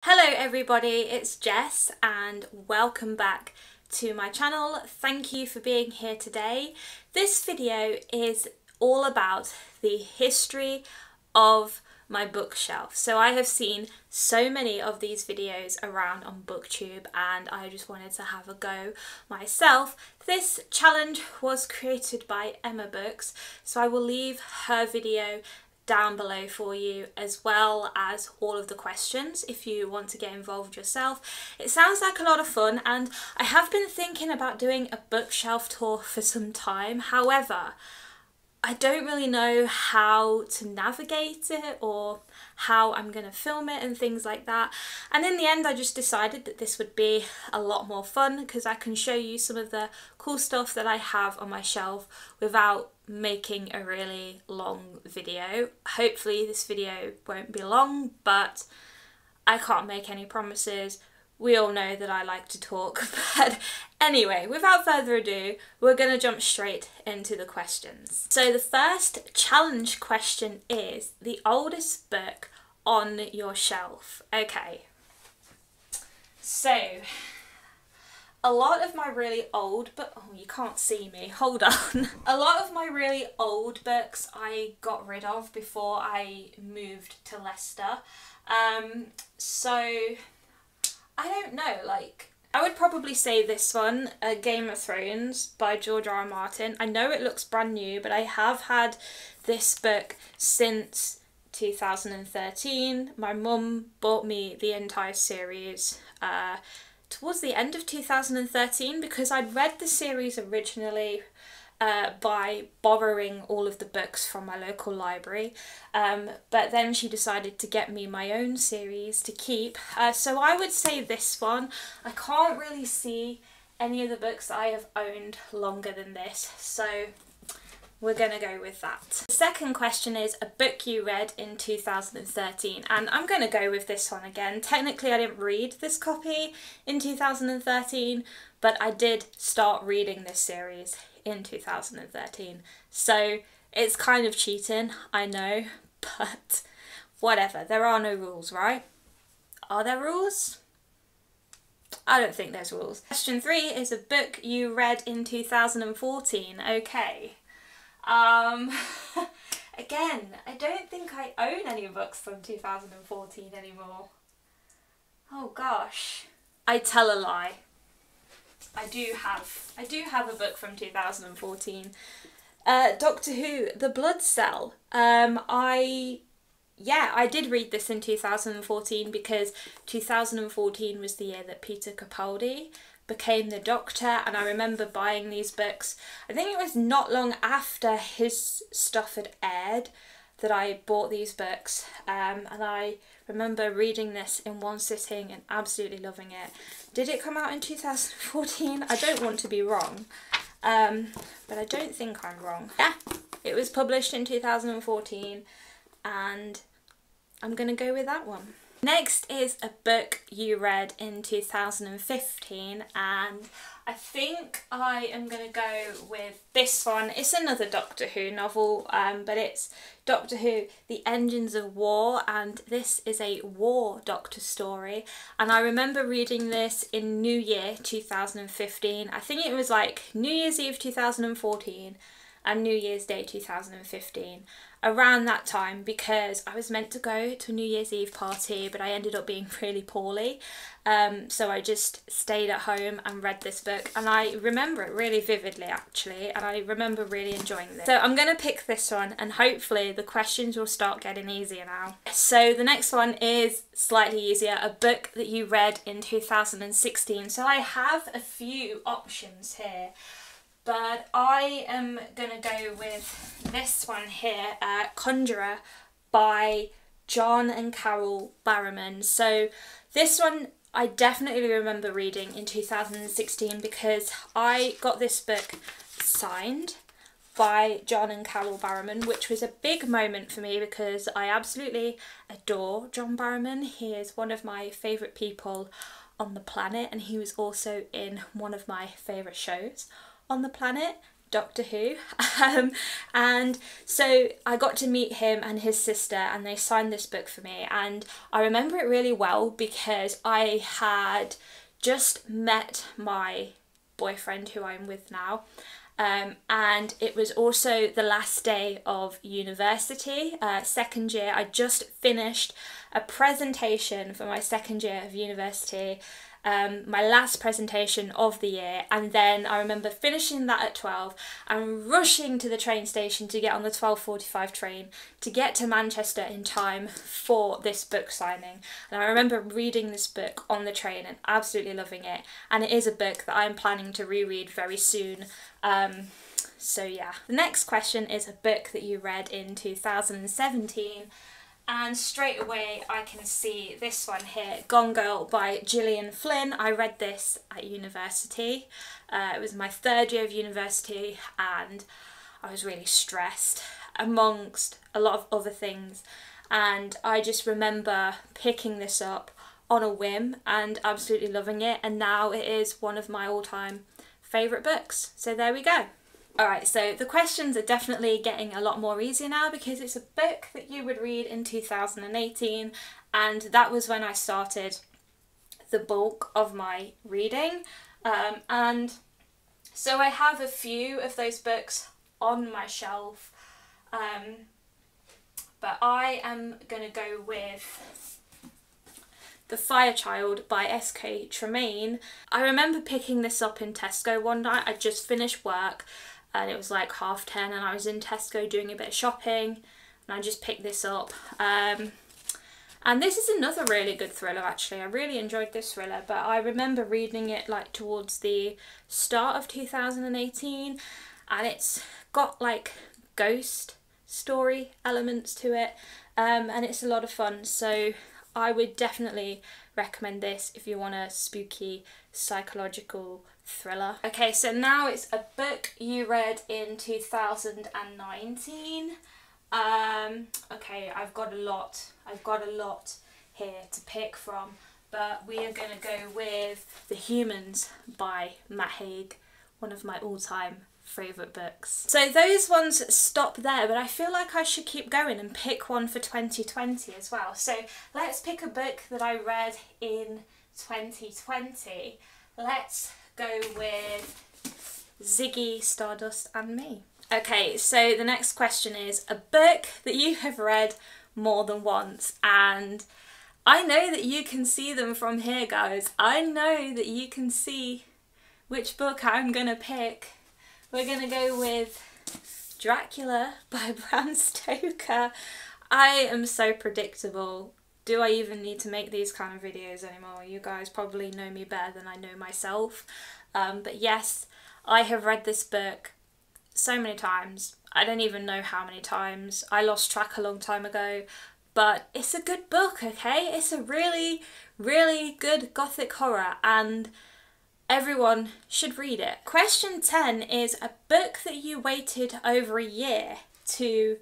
Hello everybody, it's Jess and welcome back to my channel. Thank you for being here today. This video is all about the history of my bookshelf. So I have seen so many of these videos around on BookTube and I just wanted to have a go myself. This challenge was created by Emma Books, so I will leave her video down below for you, as well as all of the questions if you want to get involved yourself. It sounds like a lot of fun and I have been thinking about doing a bookshelf tour for some time. However, I don't really know how to navigate it or how I'm going to film it and things like that. And in the end I just decided that this would be a lot more fun because I can show you some of the cool stuff that I have on my shelf without making a really long video. Hopefully this video won't be long, but I can't make any promises. We all know that I like to talk, but anyway, without further ado, we're going to jump straight into the questions. So the first challenge question is the oldest book on your shelf. Okay, so a lot of my really old oh, you can't see me, hold on. A lot of my really old books I got rid of before I moved to Leicester. So I don't know, like, I would probably say this one, Game of Thrones by George R. R. Martin. I know it looks brand new, but I have had this book since 2013. My mum bought me the entire series towards the end of 2013 because I'd read the series originally by borrowing all of the books from my local library, but then she decided to get me my own series to keep, so I would say this one. I can't really see any of the books that I have owned longer than this, so we're gonna go with that. The second question is a book you read in 2013, and I'm gonna go with this one again. Technically I didn't read this copy in 2013, but I did start reading this series in 2013, so it's kind of cheating, I know, but whatever, there are no rules, right? Are there rules? I don't think there's rules. Question 3 is a book you read in 2014. Okay. Again, I don't think I own any books from 2014 anymore. Oh gosh. I tell a lie. I do have a book from 2014. Doctor Who, The Blood Cell. I did read this in 2014 because 2014 was the year that Peter Capaldi became the Doctor, and I remember buying these books. I think it was not long after his stuff had aired that I bought these books, and I remember reading this in one sitting and absolutely loving it. Did it come out in 2014? I don't want to be wrong, but I don't think I'm wrong. Yeah, it was published in 2014 and I'm gonna go with that one. Next is a book you read in 2015, and I think I am going to go with this one. It's another Doctor Who novel, but it's Doctor Who, The Engines of War, and this is a war Doctor story. And I remember reading this in New Year 2015. I think it was like New Year's Eve 2014 and New Year's Day 2015. Around that time, because I was meant to go to a New Year's Eve party but I ended up being really poorly, so I just stayed at home and read this book, and I remember it really vividly actually, and I remember really enjoying this. So I'm going to pick this one and hopefully the questions will start getting easier now. So the next one is slightly easier, a book that you read in 2016. So I have a few options here, but I am going to go with this one here, Conjurer by John and Carol Barrowman. So this one I definitely remember reading in 2016 because I got this book signed by John and Carol Barrowman, which was a big moment for me because I absolutely adore John Barrowman. He is one of my favourite people on the planet, and he was also in one of my favourite shows on the planet, Doctor Who. And so I got to meet him and his sister, and they signed this book for me, and I remember it really well because I had just met my boyfriend who I'm with now, and it was also the last day of university, second year. I just finished a presentation for my second year of university, my last presentation of the year, and then I remember finishing that at 12 and rushing to the train station to get on the 12:45 train to get to Manchester in time for this book signing. And I remember reading this book on the train and absolutely loving it, and it is a book that I'm planning to reread very soon. So yeah. The next question is a book that you read in 2017. And straight away I can see this one here, Gone Girl by Gillian Flynn. I read this at university. It was my third year of university, and I was really stressed amongst a lot of other things. And I just remember picking this up on a whim and absolutely loving it. And now it is one of my all-time favourite books. So there we go. Alright, so the questions are definitely getting a lot more easier now because it's a book that you would read in 2018, and that was when I started the bulk of my reading. And so I have a few of those books on my shelf, but I am going to go with The Fire Child by S.K. Tremaine. I remember picking this up in Tesco one night. I just finished work and it was like 10:30 and I was in Tesco doing a bit of shopping, and I just picked this up. And this is another really good thriller actually. I really enjoyed this thriller, but I remember reading it like towards the start of 2018, and it's got like ghost story elements to it, and it's a lot of fun. So I would definitely recommend this if you want a spooky psychological thriller. Okay, so now it's a book you read in 2019. Okay, I've got a lot here to pick from, but we are going to go with The Humans by Matt Haig, one of my all-time favourite books. So those ones stop there, but I feel like I should keep going and pick one for 2020 as well. So let's pick a book that I read in 2020. Let's go with Ziggy, Stardust and Me. Okay, so the next question is a book that you have read more than once, and I know that you can see them from here, guys. I know that you can see which book I'm gonna pick. We're gonna go with Dracula by Bram Stoker. I am so predictable. Do I even need to make these kind of videos anymore? You guys probably know me better than I know myself. But yes, I have read this book so many times. I don't even know how many times. I lost track a long time ago. But it's a good book, okay? It's a really, really good gothic horror, and everyone should read it. Question 10 is a book that you waited over a year to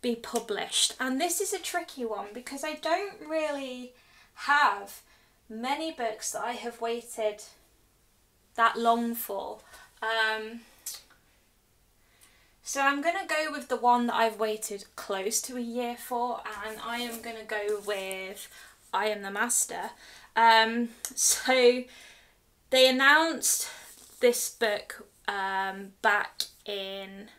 be published, and this is a tricky one because I don't really have many books that I have waited that long for. So I'm going to go with the one that I've waited close to a year for, and I am going to go with I Am the Master. So they announced this book back in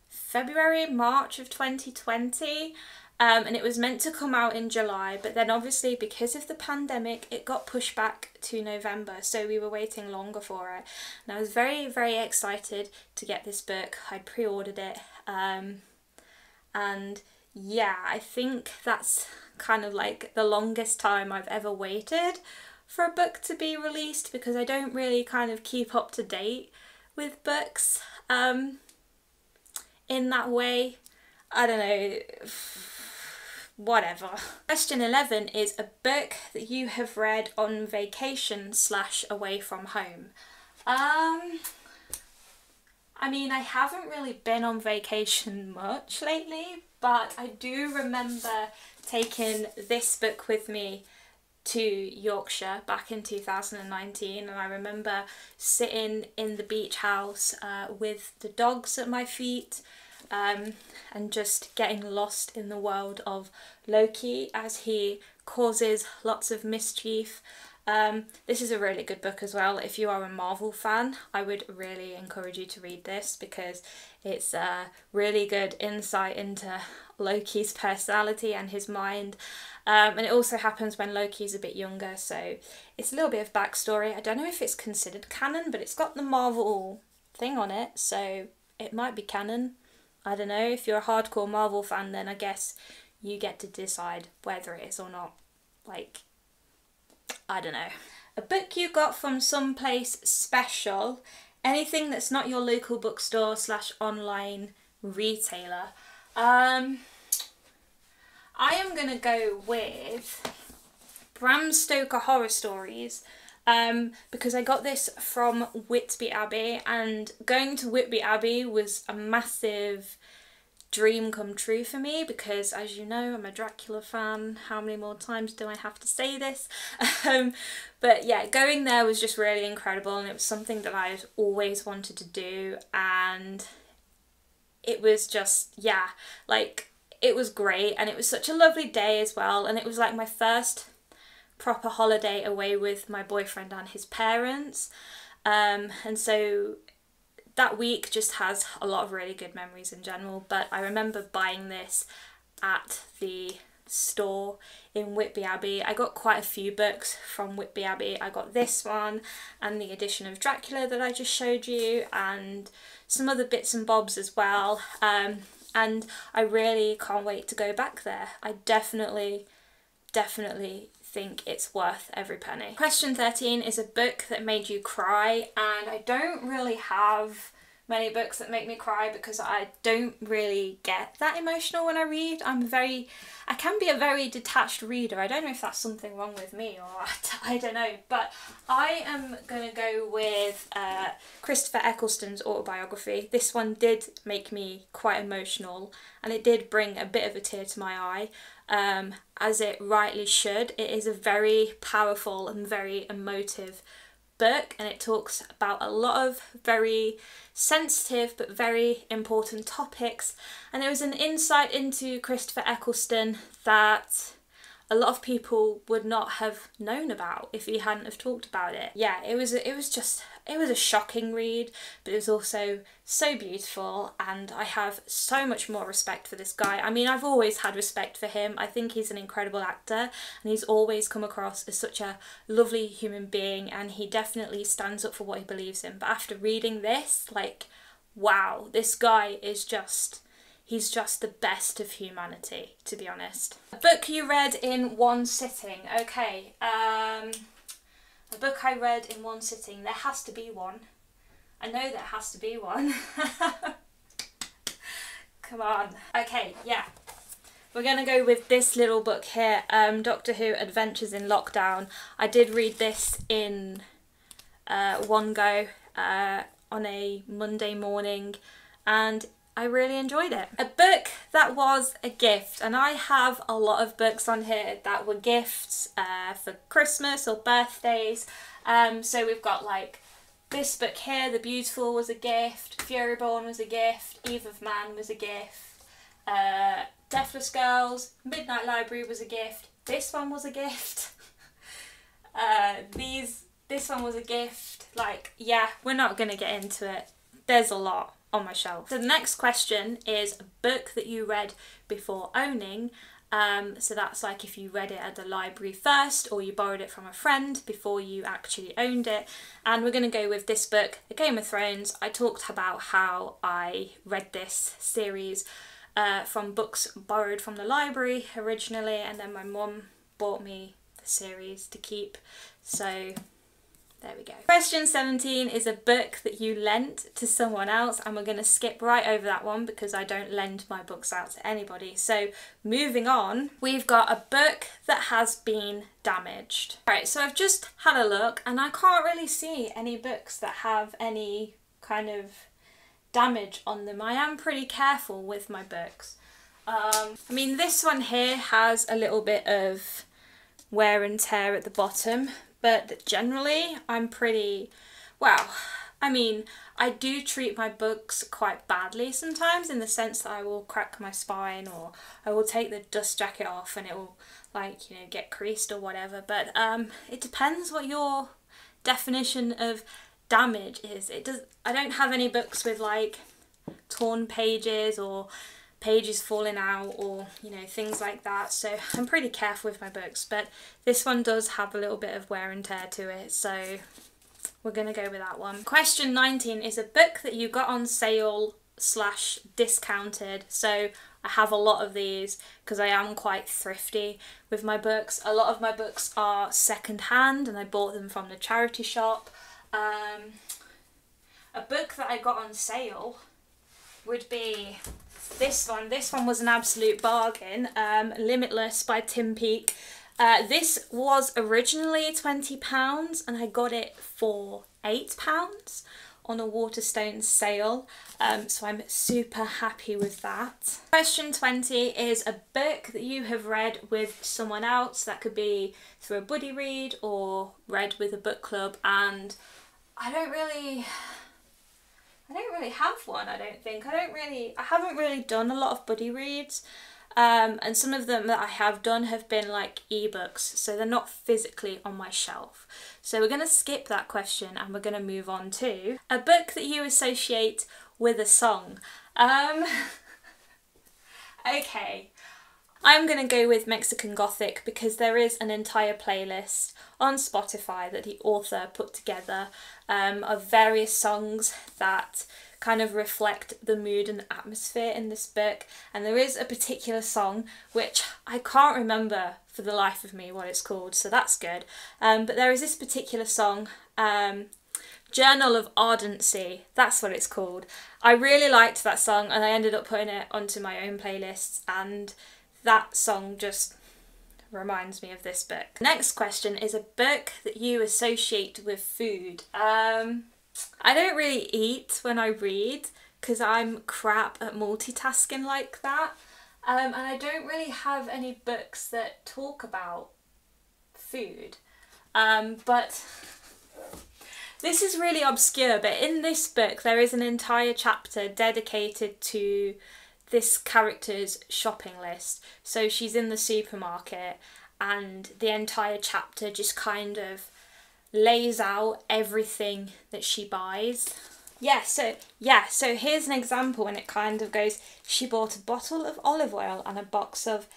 February, March of 2020, and it was meant to come out in July, but then obviously because of the pandemic it got pushed back to November, so we were waiting longer for it. And I was very, very excited to get this book. I pre-ordered it, and yeah, I think that's kind of like the longest time I've ever waited for a book to be released, because I don't really kind of keep up to date with books in that way. I don't know, whatever. Question 11 is a book that you have read on vacation / away from home. I mean, I haven't really been on vacation much lately, but I do remember taking this book with me to Yorkshire back in 2019, and I remember sitting in the beach house with the dogs at my feet, and just getting lost in the world of Loki as he causes lots of mischief. This is a really good book as well. If you are a Marvel fan, I would really encourage you to read this because it's a really good insight into Loki's personality and his mind. And it also happens when Loki's a bit younger, so it's a little bit of backstory. I don't know if it's considered canon, but it's got the Marvel thing on it, so it might be canon. I don't know. If you're a hardcore Marvel fan, then I guess you get to decide whether it is or not. Like, I don't know. A book you got from someplace special. Anything that's not your local bookstore / online retailer. I am going to go with Bram Stoker Horror Stories, because I got this from Whitby Abbey, and going to Whitby Abbey was a massive dream come true for me because, as you know, I'm a Dracula fan. How many more times do I have to say this? But yeah, going there was just really incredible, and it was something that I had always wanted to do, and it was just, yeah, like, it was great, and it was such a lovely day as well, and it was like my first proper holiday away with my boyfriend and his parents, and so that week just has a lot of really good memories in general. But I remember buying this at the store in Whitby Abbey. I got quite a few books from Whitby Abbey. I got this one and the edition of Dracula that I just showed you, and some other bits and bobs as well, and I really can't wait to go back there. I definitely think it's worth every penny. Question 13 is a book that made you cry, and I don't really have many books that make me cry because I don't really get that emotional when I read. I can be a very detached reader. I don't know if that's something wrong with me or I don't know, but I am gonna go with Christopher Eccleston's autobiography. This one did make me quite emotional, and it did bring a bit of a tear to my eye, as it rightly should. It is a very powerful and very emotive book, and it talks about a lot of very sensitive but very important topics, and it was an insight into Christopher Eccleston that a lot of people would not have known about if he hadn't have talked about it. Yeah, it was a shocking read, but it was also so beautiful, and I have so much more respect for this guy. I mean, I've always had respect for him. I think he's an incredible actor, and he's always come across as such a lovely human being, and he definitely stands up for what he believes in. But after reading this, like, wow, this guy is just... he's just the best of humanity, to be honest. A book you read in one sitting. Okay, a book I read in one sitting. There has to be one. I know there has to be one. Come on. Okay, yeah. We're going to go with this little book here, Doctor Who Adventures in Lockdown. I did read this in one go on a Monday morning, and I really enjoyed it. A book that was a gift, and I have a lot of books on here that were gifts for Christmas or birthdays. So we've got like this book here, The Beautiful was a gift, Furyborn was a gift, Eve of Man was a gift, Deathless Girls, Midnight Library was a gift, this one was a gift, this one was a gift. Like, yeah, we're not gonna get into it. There's a lot on my shelf. So the next question is a book that you read before owning. So that's like if you read it at the library first, or you borrowed it from a friend before you actually owned it. And we're going to go with this book, The Game of Thrones. I talked about how I read this series from books borrowed from the library originally, and then my mum bought me the series to keep. So there we go. Question 17 is a book that you lent to someone else, and we're going to skip right over that one because I don't lend my books out to anybody. So moving on, we've got a book that has been damaged. Alright, so I've just had a look and I can't really see any books that have any kind of damage on them. I am pretty careful with my books. I mean, this one here has a little bit of wear and tear at the bottom, but generally I'm pretty, well, I mean, I do treat my books quite badly sometimes, in the sense that I will crack my spine, or I will take the dust jacket off and it will, like, you know, get creased or whatever. But it depends what your definition of damage is. I don't have any books with like torn pages or pages falling out, or, you know, things like that, so I'm pretty careful with my books. But this one does have a little bit of wear and tear to it, so we're gonna go with that one. Question 19 is a book that you got on sale / discounted. So I have a lot of these because I am quite thrifty with my books. A lot of my books are second hand and I bought them from the charity shop. A book that I got on sale would be this one. This one was an absolute bargain. Limitless by Tim Peake. This was originally £20 and I got it for £8 on a Waterstones sale, so I'm super happy with that. Question 20 is a book that you have read with someone else. That could be through a buddy read or read with a book club, and I don't really have one, I don't think. I haven't really done a lot of buddy reads. And some of them that I have done have been like ebooks, so they're not physically on my shelf. So we're going to skip that question and we're going to move on to a book that you associate with a song. Okay, I'm going to go with Mexican Gothic because there is an entire playlist on Spotify that the author put together of various songs that kind of reflect the mood and atmosphere in this book. And there is a particular song which I can't remember for the life of me what it's called, so that's good. But there is this particular song, Journal of Ardency, that's what it's called. I really liked that song and I ended up putting it onto my own playlists, and that song just reminds me of this book. Next question is a book that you associate with food. I don't really eat when I read because I'm crap at multitasking like that, and I don't really have any books that talk about food, but this is really obscure, but in this book there is an entire chapter dedicated to this character's shopping list. So she's in the supermarket and the entire chapter just kind of lays out everything that she buys. So here's an example, and it kind of goes, she bought a bottle of olive oil and a box of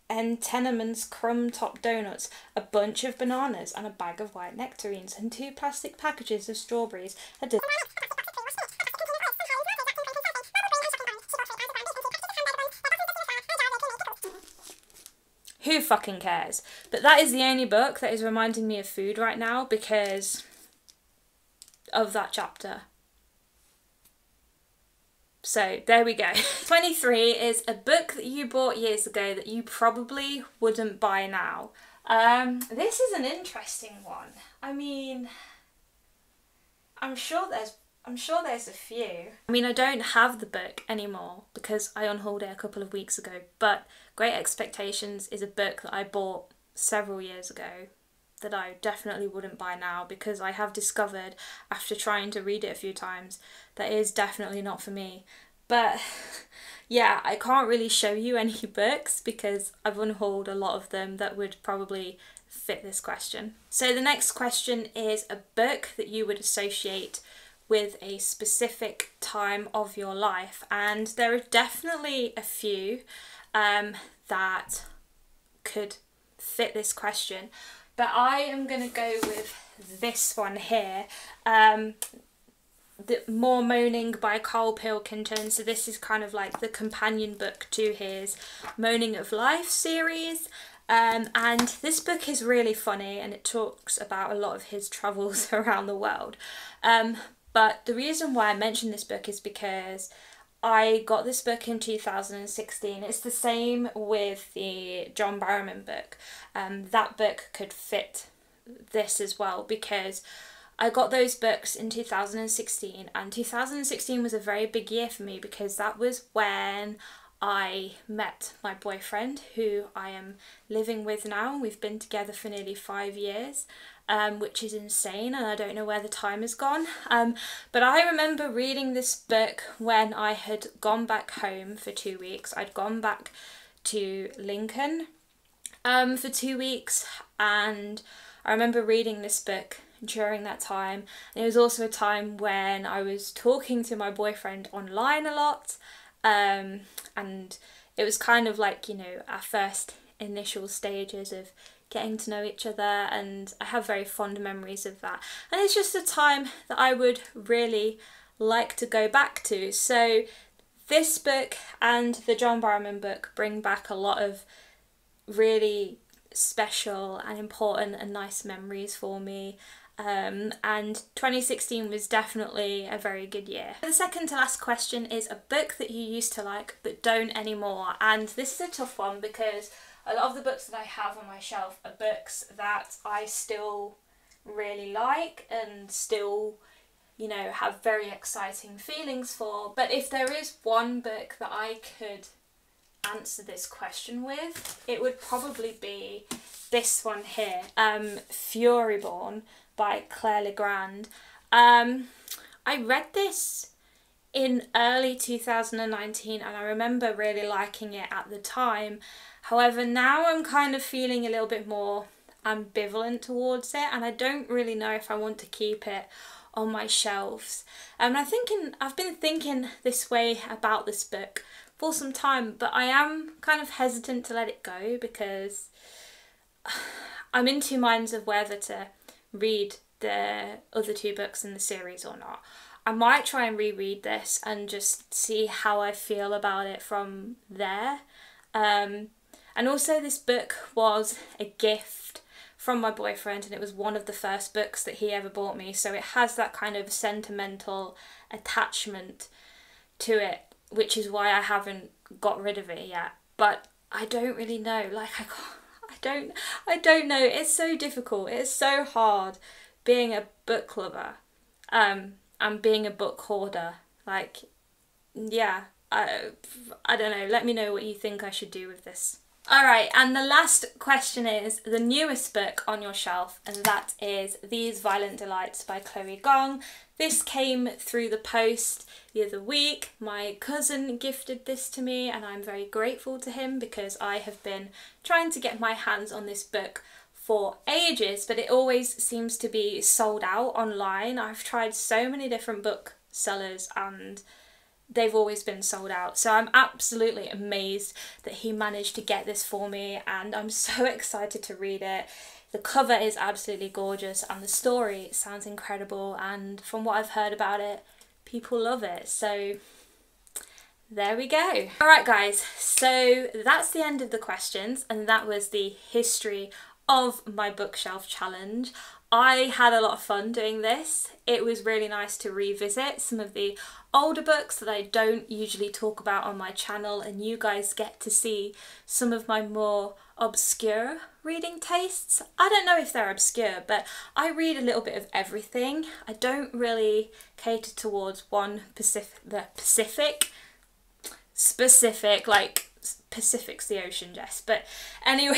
Tenemann's crumb top donuts, a bunch of bananas and a bag of white nectarines, and 2 plastic packages of strawberries. Who fucking cares? But that is the only book that is reminding me of food right now because of that chapter. So there we go. 23 is a book that you bought years ago that you probably wouldn't buy now. This is an interesting one. I mean, I'm sure there's a few. I mean, I don't have the book anymore because I unhauled it a couple of weeks ago, but Great Expectations is a book that I bought several years ago that I definitely wouldn't buy now because I have discovered, after trying to read it a few times, that it is definitely not for me. But yeah, I can't really show you any books because I've unhauled a lot of them that would probably fit this question. So the next question is a book that you would associate with a specific time of your life, and there are definitely a few that could fit this question, but I am going to go with this one here, the More Moaning by Carl Pilkington. So this is kind of like the companion book to his Moaning of Life series. And this book is really funny and it talks about a lot of his travels around the world. But the reason why I mention this book is because I got this book in 2016. It's the same with the John Barrowman book. That book could fit this as well because I got those books in 2016, and 2016 was a very big year for me because that was when I met my boyfriend, who I am living with now. We've been together for nearly 5 years, which is insane, and I don't know where the time has gone. But I remember reading this book when I had gone back home for 2 weeks. I'd gone back to Lincoln for 2 weeks, and I remember reading this book during that time. And it was also a time when I was talking to my boyfriend online a lot, and it was kind of like, you know, our first initial stages of getting to know each other, and I have very fond memories of that. And it's just a time that I would really like to go back to. So this book and the John Barrowman book bring back a lot of really special and important and nice memories for me. And 2016 was definitely a very good year. The second to last question is a book that you used to like but don't anymore. And this is a tough one because a lot of the books that I have on my shelf are books that I still really like and still, you know, have very exciting feelings for. But if there is one book that I could answer this question with, it would probably be this one here, Furyborn by Claire Legrand. I read this in early 2019 and I remember really liking it at the time. However, now I'm kind of feeling a little bit more ambivalent towards it, and I don't really know if I want to keep it on my shelves. I've been thinking this way about this book for some time, but I am kind of hesitant to let it go because I'm in two minds of whether to read the other two books in the series or not. I might try and reread this and just see how I feel about it from there. And also this book was a gift from my boyfriend, and it was one of the first books that he ever bought me, so it has that kind of sentimental attachment to it, which is why I haven't got rid of it yet. But I don't really know, like I don't know. It's so difficult. It's so hard being a book lover and being a book hoarder. Like, yeah, I don't know. Let me know what you think I should do with this. Alright, and the last question is the newest book on your shelf, and that is These Violent Delights by Chloe Gong. This came through the post the other week. My cousin gifted this to me and I'm very grateful to him because I have been trying to get my hands on this book for ages, but it always seems to be sold out online. I've tried so many different booksellers and they've always been sold out. So I'm absolutely amazed that he managed to get this for me, and I'm so excited to read it. The cover is absolutely gorgeous and the story sounds incredible, and from what I've heard about it, people love it. So there we go. Alright guys, so that's the end of the questions, and that was the history of my bookshelf challenge. I had a lot of fun doing this. It was really nice to revisit some of the older books that I don't usually talk about on my channel, and you guys get to see some of my more obscure reading tastes. I don't know if they're obscure, but I read a little bit of everything. I don't really cater towards one specific, like Pacific's the ocean, Jess. But anyway,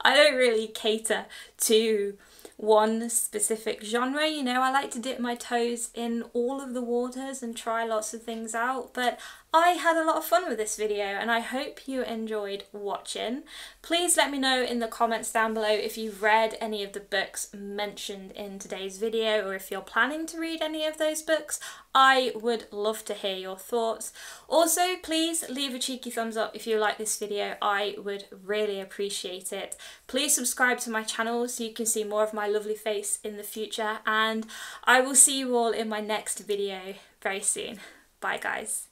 I don't really cater to one specific genre, you know. I like to dip my toes in all of the waters and try lots of things out, but I had a lot of fun with this video and I hope you enjoyed watching. Please let me know in the comments down below if you've read any of the books mentioned in today's video, or if you're planning to read any of those books. I would love to hear your thoughts. Also, please leave a cheeky thumbs up if you like this video. I would really appreciate it. Please subscribe to my channel so you can see more of my lovely face in the future, and I will see you all in my next video very soon. Bye guys.